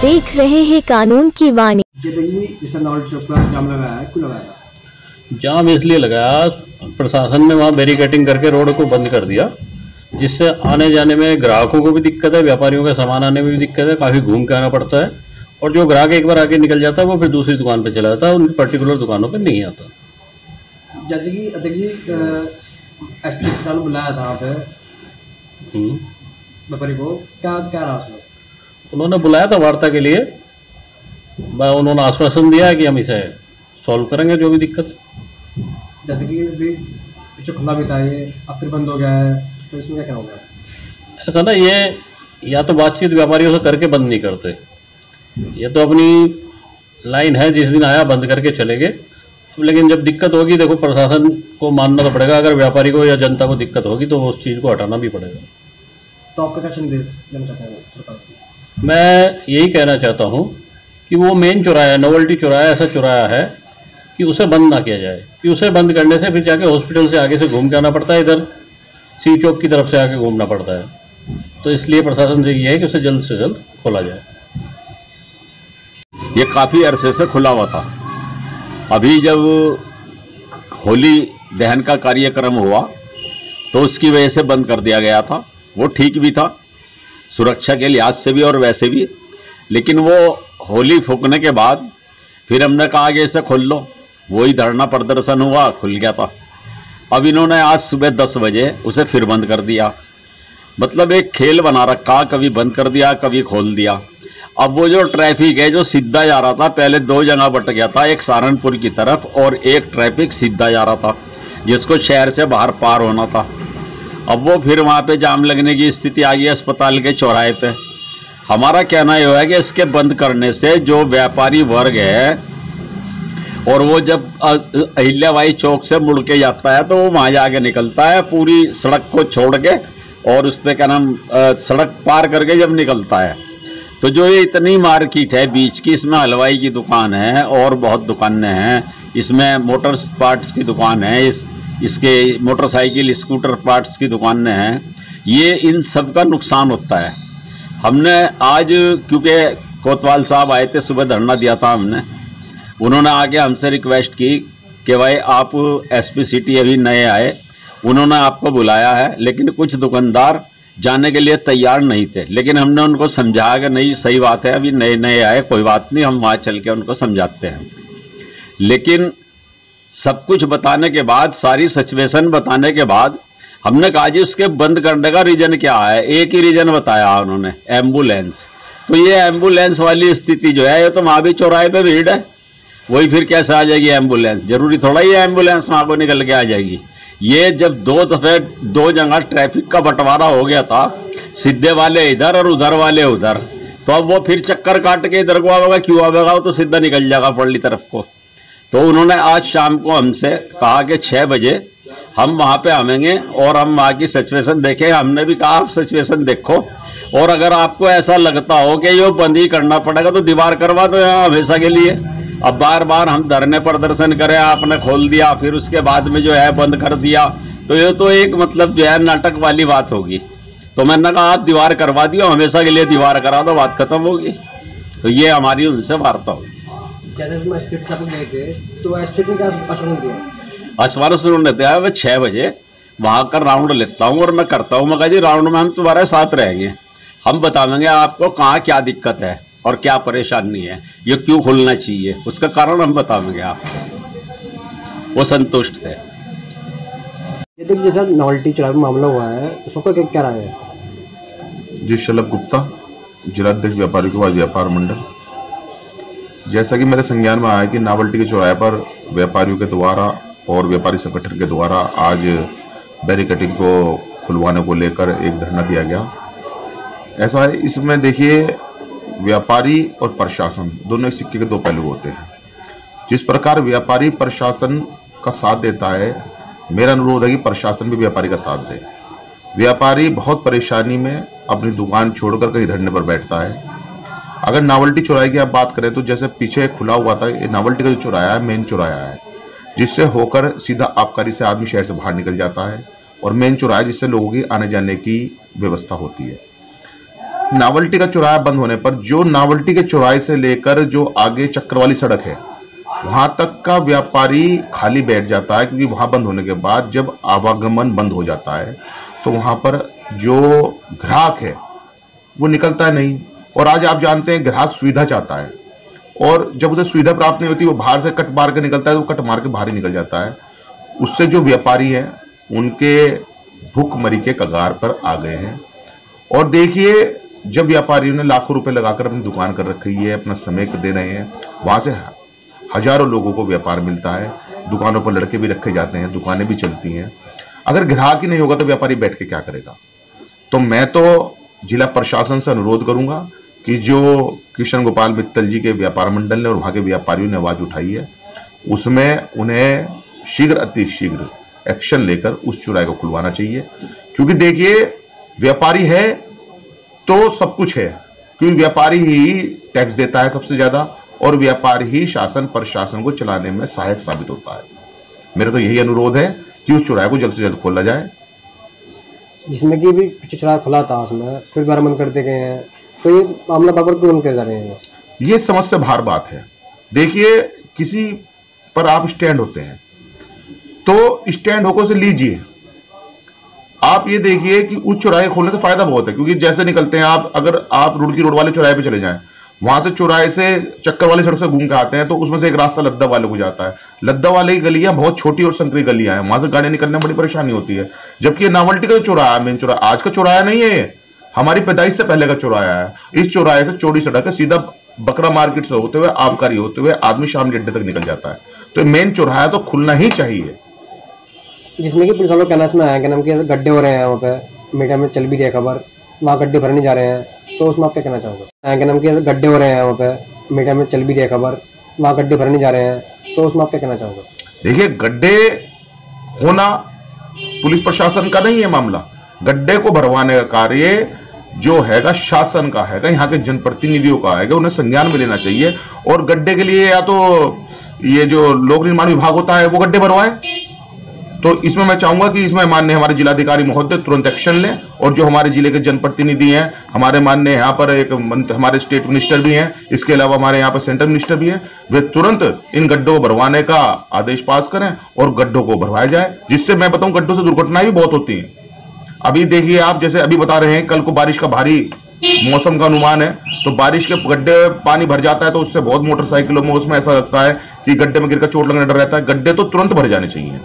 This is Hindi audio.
देख रहे हैं कानून की वाणी। जाम इसलिए लगाया, प्रशासन ने वहाँ बैरिकेटिंग करके रोड को बंद कर दिया, जिससे आने जाने में ग्राहकों को भी दिक्कत है, व्यापारियों का सामान आने में भी दिक्कत है, काफ़ी घूम के आना पड़ता है। और जो ग्राहक एक बार आगे निकल जाता है वो फिर दूसरी दुकान पर चला जाता है, उन पर्टिकुलर दुकानों पर नहीं आता। जैसे कि एसपी साहब बुलाया था वहाँ पे व्यापारी को, क्या क्या रहा उसमें? उन्होंने बुलाया था वार्ता के लिए, उन्होंने आश्वासन दिया है कि हम इसे सॉल्व करेंगे जो भी दिक्कत। जैसे कि अभी पीछे खुला भी था, ये अब फिर बंद हो गया है, तो इसमें क्या होगा? ऐसा ना, ये या तो बातचीत व्यापारियों से करके बंद नहीं करते, ये तो अपनी लाइन है, जिस दिन आया बंद करके चले गए। लेकिन जब दिक्कत होगी, देखो प्रशासन को मानना तो पड़ेगा, अगर व्यापारी को या जनता को दिक्कत होगी तो उस चीज़ को हटाना भी पड़ेगा। तो आपका क्या संदेश देना चाहते हैं सरकार को? मैं यही कहना चाहता हूँ कि वो मेन चौराहा, नोवेल्टी चौराहा ऐसा चौराहा है कि उसे बंद ना किया जाए, कि उसे बंद करने से फिर जाके हॉस्पिटल से आगे से घूम के आना पड़ता है, इधर सी चौक की तरफ से आके घूमना पड़ता है। तो इसलिए प्रशासन से ये है कि उसे जल्द से जल्द खोला जाए। ये काफ़ी अरसे से खुला हुआ था, अभी जब होली दहन का कार्यक्रम हुआ तो उसकी वजह से बंद कर दिया गया था। वो ठीक भी था सुरक्षा के लिहाज से भी और वैसे भी, लेकिन वो होली फूकने के बाद फिर हमने कहा कि इसे खोल लो, वही धरना प्रदर्शन हुआ, खुल गया था। अब इन्होंने आज सुबह 10 बजे उसे फिर बंद कर दिया, मतलब एक खेल बना रखा, कभी बंद कर दिया कभी खोल दिया। अब वो जो ट्रैफिक है जो सीधा जा रहा था, पहले 2 जगह बट गया था, एक सहारनपुर की तरफ और एक ट्रैफिक सीधा जा रहा था जिसको शहर से बाहर पार होना था। अब वो फिर वहाँ पे जाम लगने की स्थिति आ गई अस्पताल के चौराहे पे। हमारा कहना यह है कि इसके बंद करने से जो व्यापारी वर्ग है और वो जब अहिल्याबाई चौक से मुड़ के जाता है तो वो वहाँ जाके निकलता है, पूरी सड़क को छोड़ के, और उस पर क्या नाम सड़क पार करके जब निकलता है, तो जो ये इतनी मार्केट है बीच की, इसमें हलवाई की दुकान है और बहुत दुकानें हैं, इसमें मोटर पार्ट्स की दुकान है, इसके मोटरसाइकिल स्कूटर पार्ट्स की दुकानें हैं, ये इन सब का नुकसान होता है। हमने आज, क्योंकि कोतवाल साहब आए थे, सुबह धरना दिया था हमने, उन्होंने आके हमसे रिक्वेस्ट की कि भाई आप एसपी सिटी अभी नए आए, उन्होंने आपको बुलाया है, लेकिन कुछ दुकानदार जाने के लिए तैयार नहीं थे, लेकिन हमने उनको समझाया कि नहीं सही बात है, अभी नए नए आए, कोई बात नहीं, हम वहाँ चल के उनको समझाते हैं। लेकिन सब कुछ बताने के बाद, सारी सिचुएशन बताने के बाद, हमने कहा जी उसके बंद करने का रीजन क्या है। एक ही रीजन बताया उन्होंने, एम्बुलेंस। तो ये एम्बुलेंस वाली स्थिति जो है, ये तो वहाँ भी चौराहे पे भीड़ है, वही फिर कैसे आ जाएगी एम्बुलेंस? जरूरी थोड़ा ही एम्बुलेंस वहाँ को निकल के आ जाएगी। ये जब 2 दफे 2 जगह ट्रैफिक का बंटवारा हो गया था, सीधे वाले इधर और उधर वाले उधर, तो अब वो फिर चक्कर काट के इधर को आवेगा, क्यों आवेगा? वो तो सीधा निकल जाएगा पड़ली तरफ को। तो उन्होंने आज शाम को हमसे कहा कि 6 बजे हम वहाँ पे आवेंगे और हम वहाँ की सिचुएशन देखें। हमने भी कहा आप सिचुएशन देखो, और अगर आपको ऐसा लगता हो कि ये बंद ही करना पड़ेगा तो दीवार करवा दो यहाँ हमेशा के लिए। अब बार बार हम धरने प्रदर्शन करें, आपने खोल दिया फिर उसके बाद में जो है बंद कर दिया, तो ये तो एक मतलब जो है नाटक वाली बात होगी। तो मैंने कहा आप दीवार करवा दियो, हमेशा के लिए दीवार करा दो, बात खत्म होगी। तो ये हमारी उनसे वार्ता हुई। आश्वासन उन्होंने दिया मैं 6 बजे वहाँ का राउंड लेता हूँ और मैं करता हूँ। मैं कहा जी राउंड में हम तुम्हारे साथ रहेंगे, हम बताएंगे आपको कहाँ क्या दिक्कत है और क्या परेशानी है, ये क्यों खुलना चाहिए, उसका कारण हम बताएंगे आपको। वो संतुष्ट थे। ये देखिए जैसा नॉवेल्टी चौराहे में मामला हुआ है, उसका क्या राय है? जी, शलभ गुप्ता, जिलाध्यक्ष व्यापारी विभाग व्यापार मंडल। जैसा कि मेरे संज्ञान में आया कि नॉवेल्टी के चौराहे पर व्यापारियों के द्वारा और व्यापारी संगठन के द्वारा आज बैरिकेटिंग को खुलवाने को लेकर एक धरना दिया गया। ऐसा है, इसमें देखिए व्यापारी और प्रशासन दोनों एक सिक्के के 2 पहलू होते हैं। जिस प्रकार व्यापारी प्रशासन का साथ देता है, मेरा अनुरोध है कि प्रशासन भी व्यापारी का साथ दे। व्यापारी बहुत परेशानी में अपनी दुकान छोड़कर कहीं धरने पर बैठता है। अगर नॉवेल्टी चौराहे की आप बात करें तो जैसे पीछे खुला हुआ था, ये नॉवेल्टी का जो चौराहा है मेन चौराहा है, जिससे होकर सीधा आबकारी से आदमी शहर से बाहर निकल जाता है, और मेन चौराहा जिससे लोगों की आने जाने की व्यवस्था होती है। नावल्टी का चौराहा बंद होने पर जो नावल्टी के चौराहे से लेकर जो आगे चक्कर वाली सड़क है वहां तक का व्यापारी खाली बैठ जाता है, क्योंकि वहां बंद होने के बाद जब आवागमन बंद हो जाता है तो वहां पर जो ग्राहक है वो निकलता है नहीं। और आज आप जानते हैं ग्राहक सुविधा चाहता है, और जब उसे सुविधा प्राप्त नहीं होती वो बाहर से कट मार के निकलता है, तो कट मार के बाहर ही निकल जाता है। उससे जो व्यापारी हैं उनके भूखमरी के कगार पर आ गए हैं। और देखिए, जब व्यापारियों ने लाखों रुपए लगाकर अपनी दुकान कर रखी है, अपना समय दे रहे हैं, वहां से हजारों लोगों को व्यापार मिलता है, दुकानों पर लड़के भी रखे जाते हैं, दुकानें भी चलती हैं। अगर ग्राहक ही नहीं होगा तो व्यापारी बैठ के क्या करेगा? तो मैं तो जिला प्रशासन से अनुरोध करूंगा कि जो कृष्ण गोपाल मित्तल जी के व्यापार मंडल ने और वहां के व्यापारियों ने आवाज उठाई है, उसमें उन्हें शीघ्र अति शीघ्र एक्शन लेकर उस चौराहे को खुलवाना चाहिए। क्योंकि देखिए, व्यापारी है तो सब कुछ है, क्योंकि व्यापारी ही टैक्स देता है सबसे ज्यादा, और व्यापारी ही शासन प्रशासन को चलाने में सहायक साबित होता है। मेरा तो यही अनुरोध है कि उस चौराहे को जल्द से जल्द खोला जाए। जिसमें कि भी पीछे चौराहा खुला था, उसमें फिर दोबारा बंद कर दिए गए हैं, तो ये मामला बाबर क्यों बंद कर जा रहे हैं? ये समझ से बाहर बात है। देखिए, किसी पर आप स्टैंड होते हैं तो स्टैंड होकर से लीजिए। आप ये देखिए कि उस चौराहे खोलने से फायदा बहुत है, क्योंकि जैसे निकलते हैं आप, अगर आप रुड़की रोड वाले चौराहे पे चले जाएं, वहां से चौराहे से चक्कर वाली सड़क से घूम के आते हैं तो उसमें से एक रास्ता लद्दा वाले को जाता है। लद्दा वाले की गलियां बहुत छोटी और संकरी गलियां हैं, वहां से गाड़ियां निकलने में बड़ी परेशानी होती है। जबकि ये नावल्टी का चौराहा, मेन चौराहा, आज का चौराहा नहीं है, ये हमारी पैदाइश से पहले का चौराहा है। इस चौराहे से चौड़ी सड़क है, सीधा बकरा मार्केट से होते हुए, आबकारी होते हुए आदमी शामली अड्डे तक निकल जाता है। तो मेन चौराहा तो खुलना ही चाहिए। जिसमें कि पुलिस वालों का कहना इसमें आया कि नाम के गड्ढे हो रहे हैं, वहाँ पे मीडिया में चल भी रही है खबर, वहाँ गड्ढे भरने जा रहे हैं, तो उसमें आप क्या कहना चाहोगे? क्या नाम के गड्ढे हो रहे हैं, वहाँ पे मीडिया में चल भी रही है खबर, वहाँ गड्ढे भरने जा रहे हैं, तो उसमें आप क्या कहना चाहोगे? देखिए, गड्ढे होना पुलिस प्रशासन का नहीं है मामला। गड्ढे को भरवाने का कार्य जो हैगा शासन का हैगा, यहाँ के जनप्रतिनिधियों का हैगा, उन्हें संज्ञान में लेना चाहिए। और गड्ढे के लिए या तो ये जो लोक निर्माण विभाग होता है वो गड्ढे भरवाए। तो इसमें मैं चाहूंगा कि इसमें माननीय हमारे जिलाधिकारी महोदय तुरंत एक्शन लें, और जो हमारे जिले के जनप्रतिनिधि हैं, हमारे माननीय यहाँ पर एक हमारे स्टेट मिनिस्टर भी हैं, इसके अलावा हमारे यहाँ पर सेंट्रल मिनिस्टर भी हैं, वे तुरंत इन गड्ढों को भरवाने का आदेश पास करें और गड्ढों को भरवाया जाए, जिससे मैं बताऊं गड्ढों से दुर्घटनाएं भी बहुत होती हैं। अभी देखिए, आप जैसे अभी बता रहे हैं, कल को बारिश का भारी मौसम का अनुमान है, तो बारिश के गड्ढे पानी भर जाता है, तो उससे बहुत मोटरसाइकिलों में उसमें ऐसा लगता है कि गड्ढे में गिरकर चोट लगने डर रहता है। गड्ढे तो तुरंत भर जाने चाहिए।